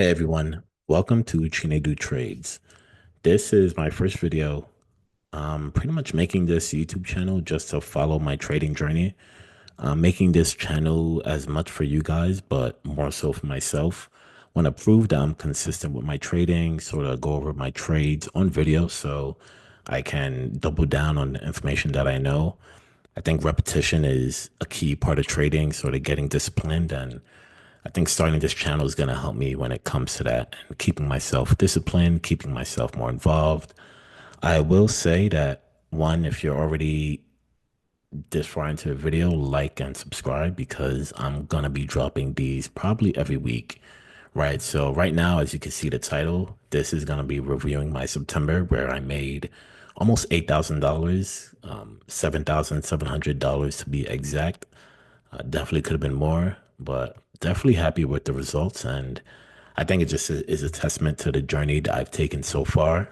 Hey everyone, welcome to Chinedu Trades. This is my first video. I'm pretty much making this YouTube channel just to follow my trading journey. I'm making this channel as much for you guys, but more so for myself. Want to prove that I'm consistent with my trading, sort of go over my trades on video so I can double down on the information that I know. I think repetition is a key part of trading, sort of getting disciplined, and I think starting this channel is going to help me when it comes to that and keeping myself disciplined, keeping myself more involved. I will say that one, if you're already this far into a video, like and subscribe because I'm going to be dropping these probably every week, right? So right now, as you can see the title, this is going to be reviewing my September where I made almost $8,000, $7,700 to be exact. Definitely could have been more, but definitely happy with the results. And I think it just is a testament to the journey that I've taken so far.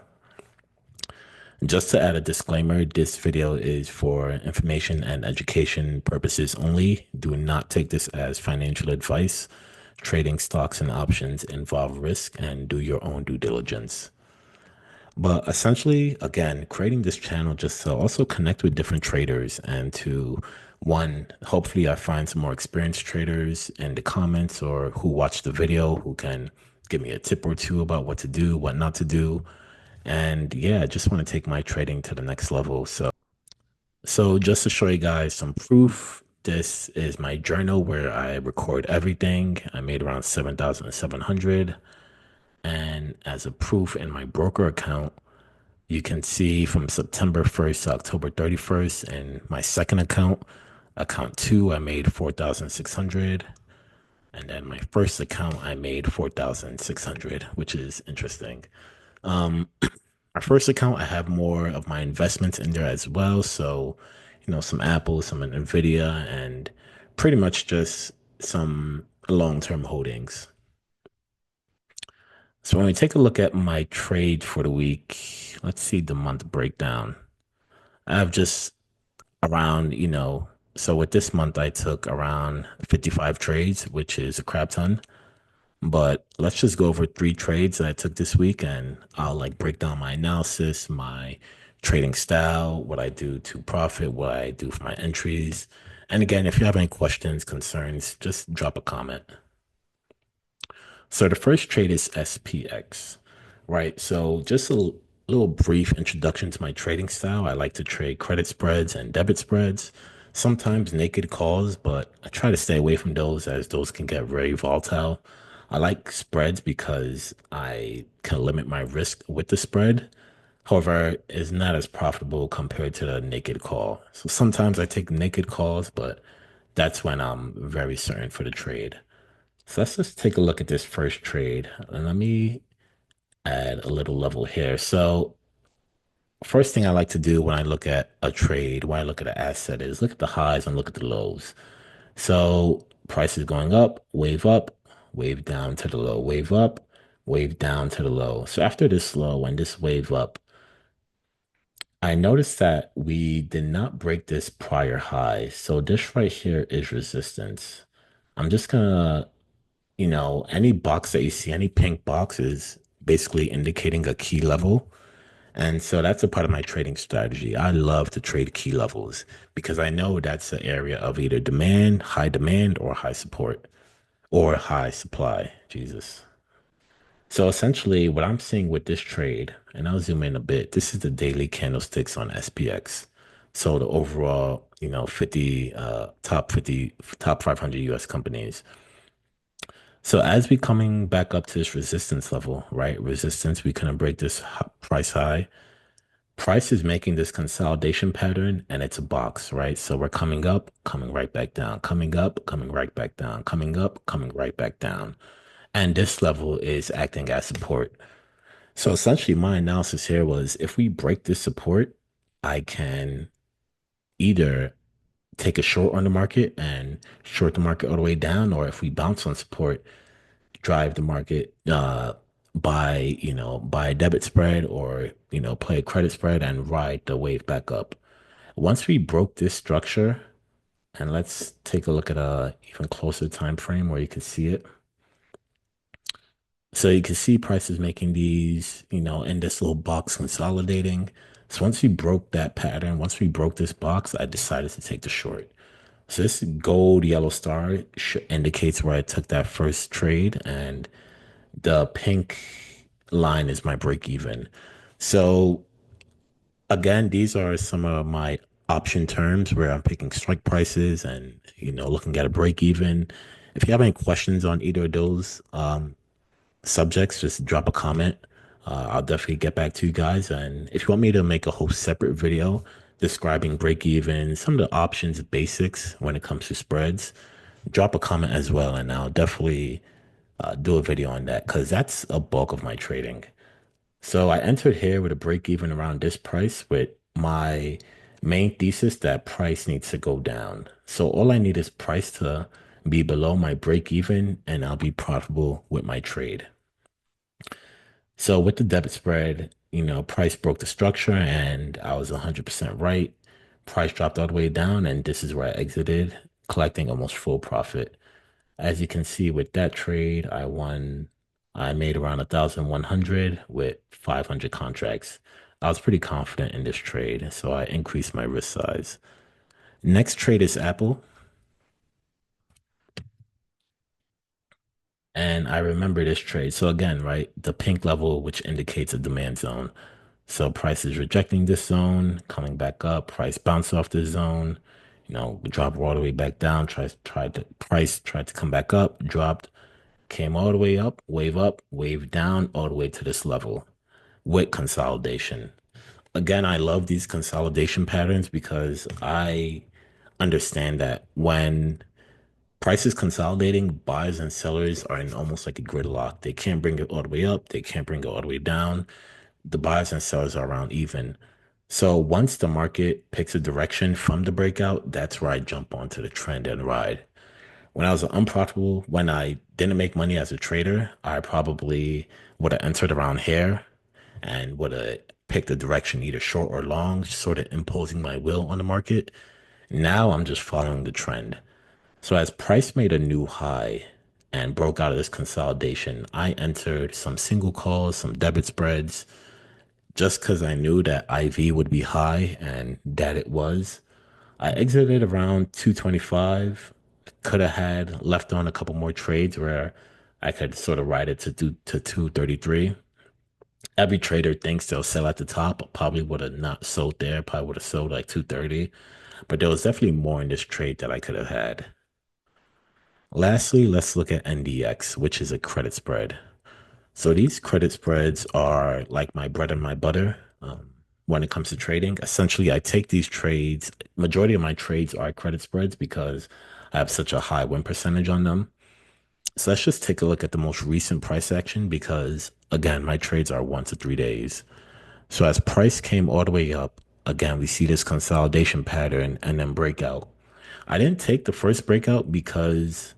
Just to add a disclaimer, this video is for information and education purposes only. Do not take this as financial advice. Trading stocks and options involve risk and do your own due diligence. But essentially, again, creating this channel just to also connect with different traders and to one, hopefully I find some more experienced traders in the comments or who watch the video who can give me a tip or two about what to do, what not to do. And yeah, I just want to take my trading to the next level. So just to show you guys some proof, this is my journal where I record everything. I made around 7,700. And as a proof in my broker account, you can see from September 1st to October 31st and my second account, account two, I made 4,600. And then my first account, I made 4,600, which is interesting. Um, my first account, I have more of my investments in there as well. So, some Apple, some Nvidia, and pretty much just some long-term holdings. So when we take a look at my trade for the week, let's see the month breakdown. I have just around, so with this month, I took around 55 trades, which is a crap ton. But let's just go over three trades that I took this week and I'll like break down my analysis, my trading style, what I do to profit, what I do for my entries. And again, if you have any questions, concerns, just drop a comment. So the first trade is SPX, right? So just a little brief introduction to my trading style. I like to trade credit spreads and debit spreads, sometimes naked calls, but I try to stay away from those as those can get very volatile. I like spreads because I can limit my risk with the spread. However, it's not as profitable compared to the naked call. So sometimes I take naked calls, but that's when I'm very certain for the trade. So let's just take a look at this first trade. And let me add a little level here. So first thing I like to do when I look at a trade, when I look at an asset is look at the highs and look at the lows. So price is going up, wave down to the low, wave up, wave down to the low. So after this low and this wave up, I noticed that we did not break this prior high. So this right here is resistance. I'm just gonna any box that you see, any pink box is basically indicating a key level. And so that's a part of my trading strategy. I love to trade key levels because I know that's an area of either demand, or high support, or high supply. Jesus. So essentially, what I'm seeing with this trade, and I'll zoom in a bit, this is the daily candlesticks on SPX. So the overall, 50, top 50, top 500 US companies. So as we coming back up to this resistance level, right? Resistance, we couldn't break this price high. Price is making this consolidation pattern and it's a box, right? So we're coming up, coming right back down, coming up, coming right back down, coming up, coming right back down. And this level is acting as support. So essentially my analysis here was if we break this support, I can either take a short on the market and short the market all the way down, or if we bounce on support, drive the market buy a debit spread or play a credit spread and ride the wave back up. Once we broke this structure, and let's take a look at a even closer time frame where you can see it. So you can see prices making these, in this little box consolidating. So once we broke that pattern, once we broke this box, I decided to take the short. So this gold yellow star indicates where I took that first trade, and the pink line is my break even. So again, these are some of my option terms where I'm picking strike prices and looking at a break even. If you have any questions on either of those subjects, just drop a comment. I'll definitely get back to you guys. And if you want me to make a whole separate video describing break even, some of the options basics when it comes to spreads, drop a comment as well, and I'll definitely do a video on that because that's a bulk of my trading. So I entered here with a break even around this price with my main thesis that price needs to go down. So all I need is price to be below my break even and I'll be profitable with my trade. So with the debit spread, price broke the structure and I was 100% right. Price dropped all the way down and this is where I exited, collecting almost full profit. As you can see with that trade, I made around 1,100 with 500 contracts. I was pretty confident in this trade, so I increased my risk size. Next trade is Apple, and I remember this trade. So again, right, the pink level, which indicates a demand zone. So price is rejecting this zone, coming back up, price bounced off this zone, drop all the way back down, tried to come back up, dropped, came all the way up, wave down, all the way to this level with consolidation. Again, I love these consolidation patterns because I understand that when price is consolidating, buyers and sellers are in almost like a gridlock. They can't bring it all the way up, they can't bring it all the way down. The buyers and sellers are around even. So once the market picks a direction from the breakout, that's where I jump onto the trend and ride. When I was unprofitable, when I didn't make money as a trader, I probably would have entered around here and would have picked a direction either short or long, sort of imposing my will on the market. Now I'm just following the trend. So as price made a new high and broke out of this consolidation, I entered some single calls, some debit spreads, just because I knew that IV would be high and that it was. I exited around 225. Could have had left on a couple more trades where I could sort of ride it to 233. Every trader thinks they'll sell at the top. Probably would have not sold there. Probably would have sold like 230. But there was definitely more in this trade that I could have had. Lastly, let's look at NDX, which is a credit spread. So these credit spreads are like my bread and my butter when it comes to trading. Essentially, I take these trades. Majority of my trades are credit spreads because I have such a high win percentage on them. So let's just take a look at the most recent price action because again, my trades are 1 to 3 days. So as price came all the way up, again, we see this consolidation pattern and then breakout. I didn't take the first breakout because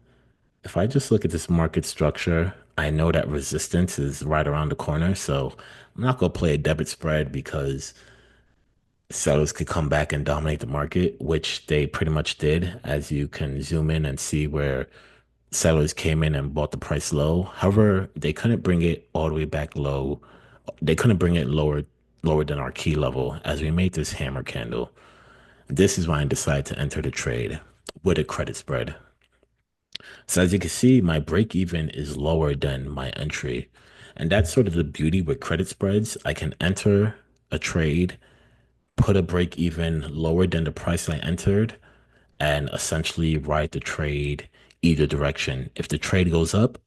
if I just look at this market structure, I know that resistance is right around the corner. So I'm not going to play a debit spread because sellers could come back and dominate the market, which they pretty much did, as you can zoom in and see where sellers came in and bought the price low. However, they couldn't bring it all the way back low. They couldn't bring it lower than our key level as we made this hammer candle. This is why I decided to enter the trade with a credit spread. So as you can see, my break even is lower than my entry. And that's sort of the beauty with credit spreads. I can enter a trade, put a break even lower than the price I entered, and essentially ride the trade either direction. If the trade goes up,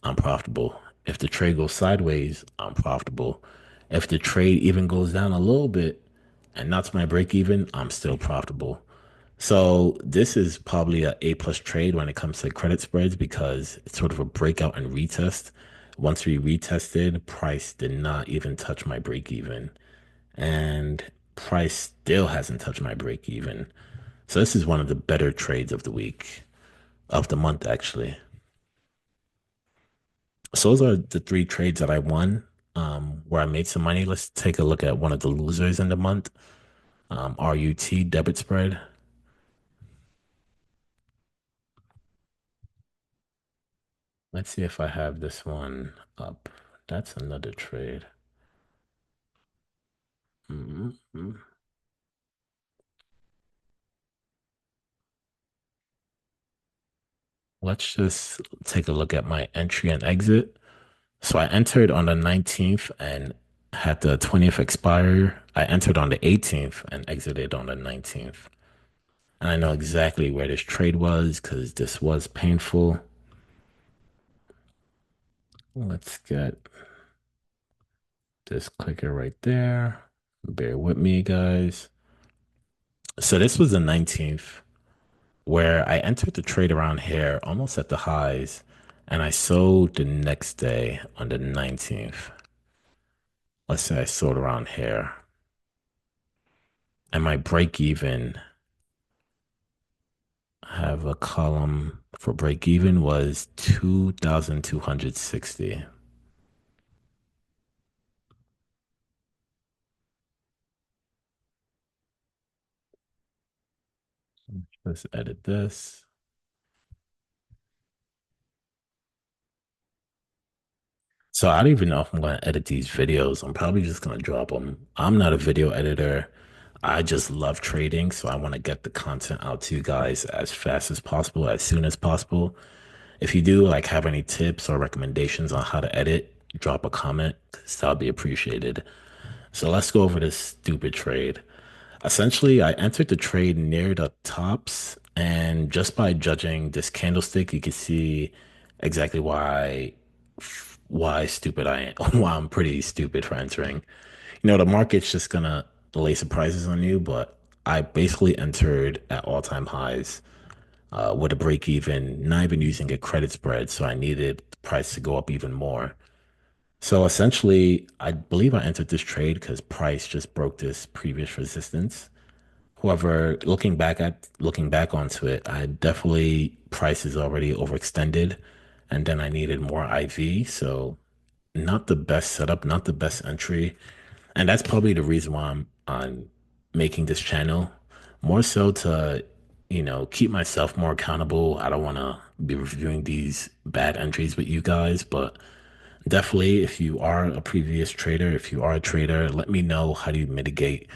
I'm profitable. If the trade goes sideways, I'm profitable. If the trade even goes down a little bit and not to my break even, I'm still profitable. So this is probably a A plus trade when it comes to credit spreads because it's sort of a breakout and retest. Once we retested, price did not even touch my break even, and price still hasn't touched my break even. So this is one of the better trades of the week, of the month actually. So those are the three trades that I won, where I made some money. Let's take a look at one of the losers in the month, RUT debit spread. Let's see if I have this one up. That's another trade. Mhm. Let's just take a look at my entry and exit. So I entered on the 19th and had the 20th expire. I entered on the 18th and exited on the 19th. And I know exactly where this trade was because this was painful. Let's get this clicker right there. Bear with me, guys. So this was the 19th where I entered the trade around here almost at the highs and I sold the next day on the 19th. Let's say I sold around here and my break even, I have a column for break even was 2,260. Let's edit this. So I don't even know if I'm going to edit these videos. I'm probably just going to drop them. I'm not a video editor. I just love trading, so I want to get the content out to you guys as fast as possible, as soon as possible. If you do like have any tips or recommendations on how to edit, drop a comment, 'cause that'll be appreciated. So let's go over this stupid trade. Essentially, I entered the trade near the tops, and just by judging this candlestick, you can see exactly why stupid I am, why I'm pretty stupid for entering. The market's just gonna lay surprises on you, but I basically entered at all-time highs with a break even, not even using a credit spread, so I needed the price to go up even more. So essentially, I believe I entered this trade because price just broke this previous resistance. However, looking back onto it, I definitely price is already overextended, and then I needed more IV. So not the best setup, not the best entry, and that's probably the reason why I'm making this channel more so to keep myself more accountable. I don't want to be reviewing these bad entries with you guys, but definitely if you are a previous trader, if you are a trader, let me know how do you mitigate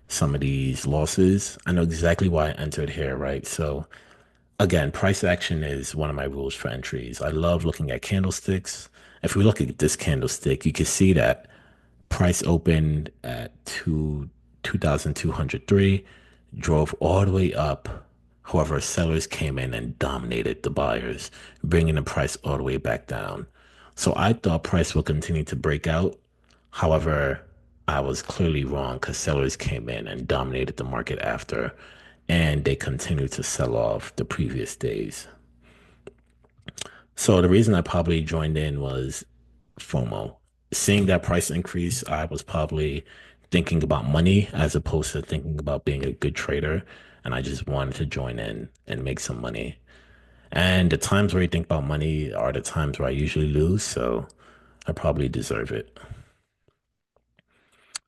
some of these losses. I know exactly why I entered here, right? So again, price action is one of my rules for entries. I love looking at candlesticks. If we look at this candlestick, you can see that price opened at 2,203, drove all the way up. However, sellers came in and dominated the buyers, bringing the price all the way back down. So I thought price will continue to break out. However, I was clearly wrong because sellers came in and dominated the market after, and they continued to sell off the previous days. So the reason I probably joined in was FOMO. Seeing that price increase, I was probably thinking about money as opposed to thinking about being a good trader. And I just wanted to join in and make some money. And the times where you think about money are the times where I usually lose. So I probably deserve it.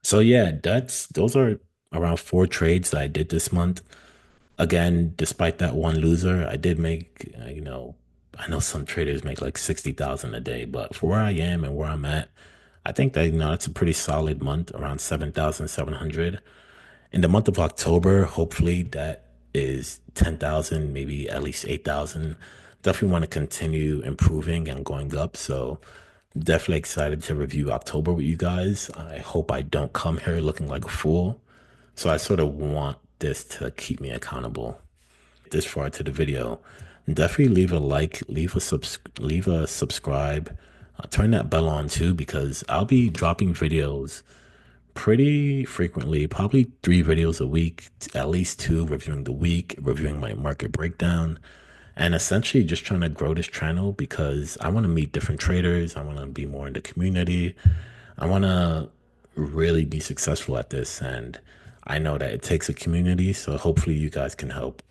So yeah, those are around four trades that I did this month. Again, despite that one loser, I did make, I know some traders make like 60,000 a day, but for where I am and where I'm at, I think that, it's a pretty solid month, around 7,700. In the month of October, hopefully that is 10,000, maybe at least 8,000. Definitely want to continue improving and going up. So definitely excited to review October with you guys. I hope I don't come here looking like a fool. So I sort of want this to keep me accountable. This far to the video, definitely leave a like, leave a subscribe, turn that bell on too because I'll be dropping videos pretty frequently, probably 3 videos a week, at least two reviewing the week, reviewing my market breakdown, and essentially just trying to grow this channel because I want to meet different traders. I want to be more in the community. I want to really be successful at this, and I know that it takes a community, so hopefully you guys can help.